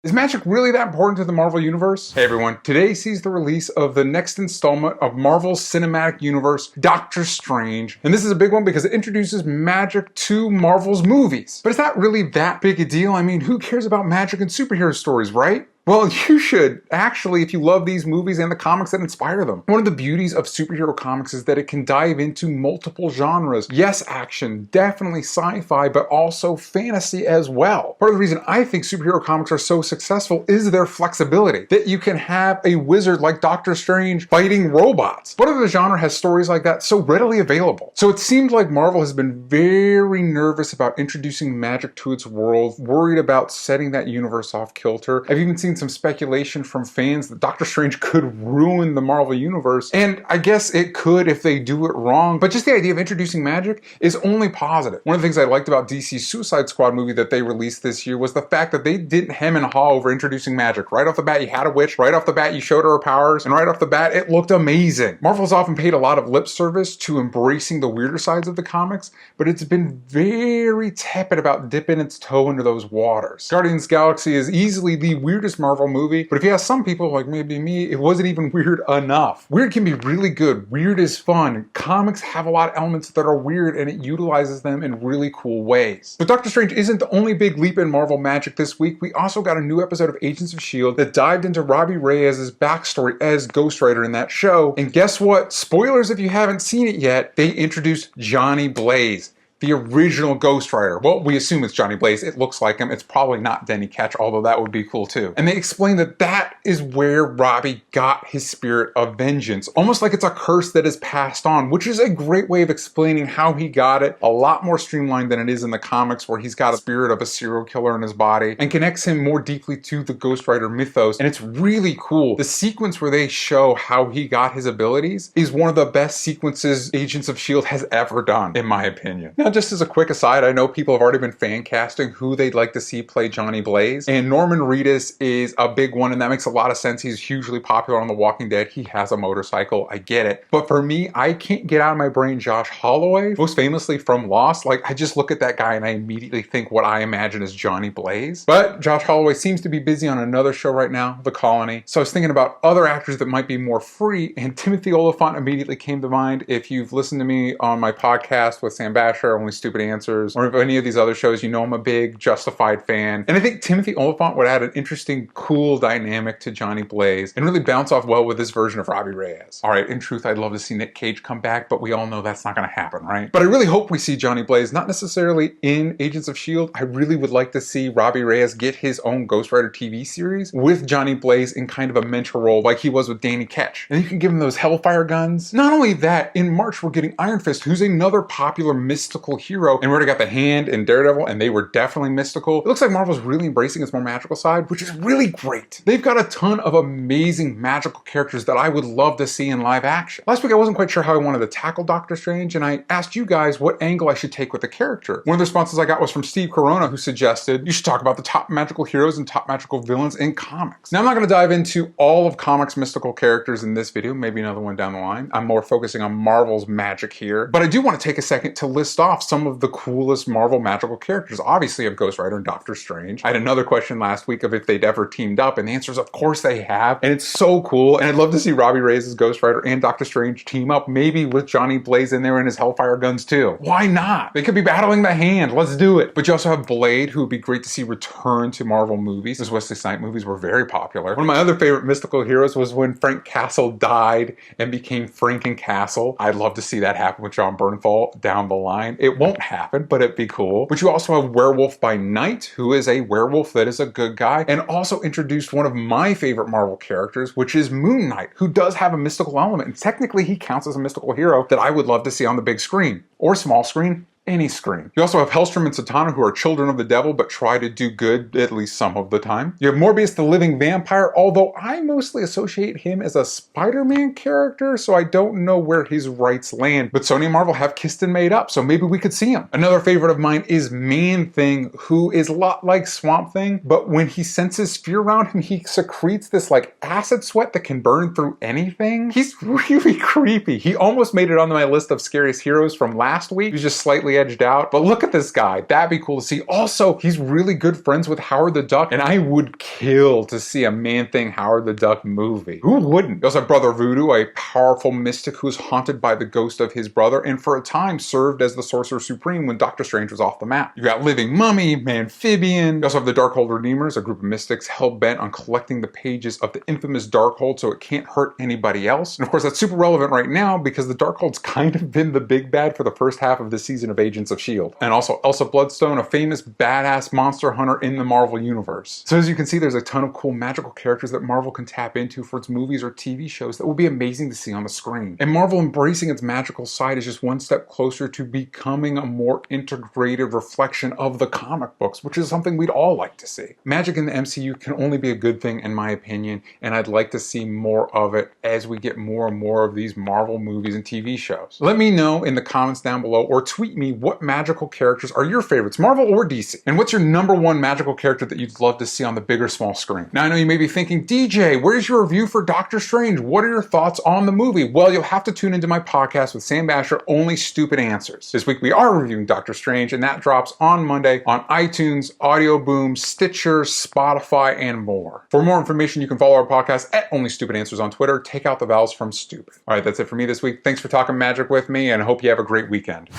Is magic really that important to the Marvel Universe? Hey everyone, today sees the release of the next installment of Marvel's Cinematic Universe, Doctor Strange. And this is a big one because it introduces magic to Marvel's movies. But is that really that big a deal? I mean, who cares about magic and superhero stories, right? Well, you should, actually, if you love these movies and the comics that inspire them. One of the beauties of superhero comics is that it can dive into multiple genres. Yes, action, definitely sci-fi, but also fantasy as well. Part of the reason I think superhero comics are so successful is their flexibility. That you can have a wizard like Doctor Strange fighting robots. What other genre has stories like that so readily available? So it seems like Marvel has been very nervous about introducing magic to its world, worried about setting that universe off kilter. I've even seen some speculation from fans that Doctor Strange could ruin the Marvel Universe, and I guess it could if they do it wrong, but just the idea of introducing magic is only positive. One of the things I liked about DC's Suicide Squad movie that they released this year was the fact that they didn't hem and haw over introducing magic. Right off the bat, you had a witch, right off the bat, you showed her powers, and right off the bat, it looked amazing. Marvel's often paid a lot of lip service to embracing the weirder sides of the comics, but it's been very tepid about dipping its toe into those waters. Guardians of the Galaxy is easily the weirdest Marvel movie, but if you ask some people, like maybe me, it wasn't even weird enough. Weird can be really good. Weird is fun. Comics have a lot of elements that are weird, and it utilizes them in really cool ways. But Doctor Strange isn't the only big leap in Marvel magic this week. We also got a new episode of Agents of S.H.I.E.L.D. that dived into Robbie Reyes' backstory as Ghost Rider in that show. And guess what? Spoilers if you haven't seen it yet, they introduced Johnny Blaze, the original Ghost Rider. Well, we assume it's Johnny Blaze. It looks like him. It's probably not Denny Ketch, although that would be cool too. And they explain that that is where Robbie got his spirit of vengeance. Almost like it's a curse that is passed on, which is a great way of explaining how he got it. A lot more streamlined than it is in the comics, where he's got a spirit of a serial killer in his body and connects him more deeply to the Ghost Rider mythos. And it's really cool. The sequence where they show how he got his abilities is one of the best sequences Agents of S.H.I.E.L.D. has ever done, in my opinion. Now, just as a quick aside, I know people have already been fan casting who they'd like to see play Johnny Blaze, and Norman Reedus is a big one, and that makes a lot of sense. He's hugely popular on The Walking Dead. He has a motorcycle, I get it. But for me, I can't get out of my brain Josh Holloway, most famously from Lost. Like, I just look at that guy and I immediately think what I imagine as Johnny Blaze. But Josh Holloway seems to be busy on another show right now, The Colony. So I was thinking about other actors that might be more free, and Timothy Olyphant immediately came to mind. If you've listened to me on my podcast with Sam Bashor, Only Stupid Answers, or any of these other shows, you know I'm a big Justified fan. And I think Timothy Olyphant would add an interesting, cool dynamic to Johnny Blaze and really bounce off well with this version of Robbie Reyes. All right, in truth, I'd love to see Nick Cage come back, but we all know that's not going to happen, right? But I really hope we see Johnny Blaze, not necessarily in Agents of S.H.I.E.L.D. I really would like to see Robbie Reyes get his own Ghost Rider TV series with Johnny Blaze in kind of a mentor role like he was with Danny Ketch. And you can give him those Hellfire guns. Not only that, in March, we're getting Iron Fist, who's another popular mystical hero, and we already got the Hand and Daredevil, and they were definitely mystical. It looks like Marvel's really embracing its more magical side, which is really great. They've got a ton of amazing magical characters that I would love to see in live action. Last week, I wasn't quite sure how I wanted to tackle Doctor Strange, and I asked you guys what angle I should take with the character. One of the responses I got was from Steve Corona, who suggested you should talk about the top magical heroes and top magical villains in comics. Now, I'm not going to dive into all of comics' mystical characters in this video, maybe another one down the line. I'm more focusing on Marvel's magic here, but I do want to take a second to list off some of the coolest Marvel magical characters. Obviously, of Ghost Rider and Doctor Strange. I had another question last week of if they'd ever teamed up, and the answer is of course they have, and it's so cool. And I'd love to see Robbie Reyes as Ghost Rider and Doctor Strange team up, maybe with Johnny Blaze in there and his Hellfire guns too. Why not? They could be battling the Hand. Let's do it. But you also have Blade, who would be great to see return to Marvel movies. His Wesley Snipes movies were very popular. One of my other favorite mystical heroes was when Frank Castle died and became Franken Castle. I'd love to see that happen with John Bernthal down the line. It won't happen, but it'd be cool. But you also have Werewolf by Night, who is a werewolf that is a good guy, and also introduced one of my favorite Marvel characters, which is Moon Knight, who does have a mystical element, and technically he counts as a mystical hero that I would love to see on the big screen, or small screen, any screen. You also have Hellstrom and Satana, who are children of the devil, but try to do good at least some of the time. You have Morbius the living vampire, although I mostly associate him as a Spider-Man character, so I don't know where his rights land. But Sony and Marvel have kissed and made up, so maybe we could see him. Another favorite of mine is Man-Thing, who is a lot like Swamp Thing, but when he senses fear around him, he secretes this like acid sweat that can burn through anything. He's really creepy. He almost made it onto my list of scariest heroes from last week. He was just slightly edged out. But look at this guy. That'd be cool to see. Also, he's really good friends with Howard the Duck, and I would kill to see a Man-Thing Howard the Duck movie. Who wouldn't? You also have Brother Voodoo, a powerful mystic who's haunted by the ghost of his brother, and for a time served as the Sorcerer Supreme when Doctor Strange was off the map. You got Living Mummy, Amphibian. You also have the Darkhold Redeemers, a group of mystics hell-bent on collecting the pages of the infamous Darkhold so it can't hurt anybody else. And of course, that's super relevant right now because the Darkhold's kind of been the big bad for the first half of this season of Agents of S.H.I.E.L.D. And also Elsa Bloodstone, a famous badass monster hunter in the Marvel Universe. So as you can see, there's a ton of cool magical characters that Marvel can tap into for its movies or TV shows that will be amazing to see on the screen. And Marvel embracing its magical side is just one step closer to becoming a more integrated reflection of the comic books, which is something we'd all like to see. Magic in the MCU can only be a good thing in my opinion, and I'd like to see more of it as we get more and more of these Marvel movies and TV shows. Let me know in the comments down below or tweet me what magical characters are your favorites, Marvel or DC? And what's your #1 magical character that you'd love to see on the big or small screen? Now I know you may be thinking, DJ, where's your review for Doctor Strange? What are your thoughts on the movie? Well, you'll have to tune into my podcast with Sam Bashor, Only Stupid Answers. This week we are reviewing Doctor Strange, and that drops on Monday on iTunes, Audio Boom, Stitcher, Spotify, and more. For more information, you can follow our podcast at Only Stupid Answers on Twitter. Take out the vowels from stupid. All right, that's it for me this week. Thanks for talking magic with me, and I hope you have a great weekend.